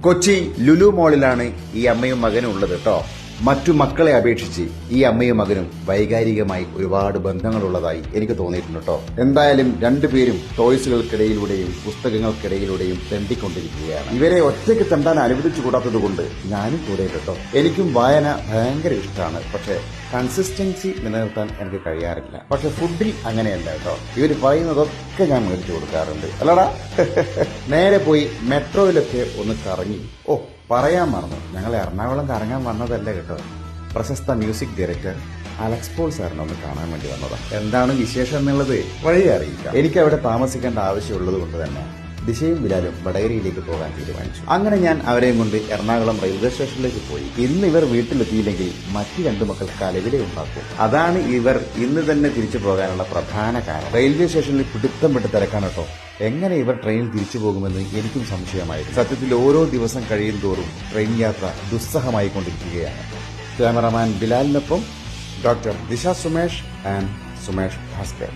കൊച്ചി ലുലു മോളിലാണ് ഈ അമ്മയും മകനും ഉള്ളത് കേട്ടോ. മറ്റു മക്കളെ അപേക്ഷിച്ച് ഈ അമ്മയും മകനും വൈകാരികമായി ഒരുപാട് ബന്ധങ്ങളുള്ളതായി എനിക്ക് തോന്നിയിട്ടുണ്ട് കേട്ടോ. എന്തായാലും രണ്ടുപേരും ടോയ്സുകൾക്കിടയിലൂടെയും പുസ്തകങ്ങൾക്കിടയിലൂടെയും തെണ്ടിക്കൊണ്ടിരിക്കുകയാണ്. ഇവരെ ഒറ്റയ്ക്ക് തെണ്ടാൻ അനുവദിച്ചു കൂടാത്തത് കൊണ്ട് ഞാനും കൂടെ കേട്ടോ. എനിക്കും വായന ഭയങ്കര ഇഷ്ടമാണ്, പക്ഷെ കൺസിസ്റ്റൻസി നിലനിർത്താൻ എനിക്ക് കഴിയാറില്ല. പക്ഷെ ഫുഡിൽ അങ്ങനെയല്ല കേട്ടോ. ഇവര് പറയുന്നതൊക്കെ ഞാൻ മേടിച്ചു കൊടുക്കാറുണ്ട്. അല്ലടാ നേരെ പോയി മെട്രോയിലൊക്കെ ഒന്ന് കറങ്ങി. ഓ, പറയാൻ മറന്നു, ഞങ്ങൾ എറണാകുളം കറങ്ങാൻ വന്നതല്ല കേട്ടോ. പ്രശസ്ത മ്യൂസിക് ഡയറക്ടർ അലക്സ് പോൾ സാറിനെ ഒന്ന് കാണാൻ വേണ്ടി വന്നതാ. എന്താണ് വിശേഷം എന്നുള്ളത് വഴി അറിയിക്കാം. എനിക്ക് അവിടെ താമസിക്കേണ്ട ആവശ്യമുള്ളത് കൊണ്ട് തന്നെ ദിശയും ബിലാലും വടകരയിലേക്ക് പോകാൻ തീരുമാനിച്ചു. അങ്ങനെ ഞാൻ അവരെയും കൊണ്ട് എറണാകുളം റെയിൽവേ സ്റ്റേഷനിലേക്ക് പോയി. ഇന്ന് ഇവർ വീട്ടിലെത്തിയില്ലെങ്കിൽ മറ്റു രണ്ടു മക്കൾ കലവില ഉണ്ടാക്കും. അതാണ് ഇവർ ഇന്ന് തന്നെ തിരിച്ചു പോകാനുള്ള പ്രധാന കാരണം. റെയിൽവേ സ്റ്റേഷനിൽ പിടുത്തം വിട്ട് തിരക്കാണ് കേട്ടോ. എങ്ങനെ ഇവർ ട്രെയിനിൽ തിരിച്ചു പോകുമെന്ന് എനിക്കും സംശയമായിരുന്നു. സത്യത്തിൽ ഓരോ ദിവസം കഴിയും തോറും ട്രെയിൻ യാത്ര ദുസ്സഹമായി കൊണ്ടിരിക്കുകയാണ്. ക്യാമറമാൻ ബിലാലിനൊപ്പം ഡോക്ടർ ദിശ സുമേഷ് ആൻഡ് സുമേഷ് ഭാസ്കർ.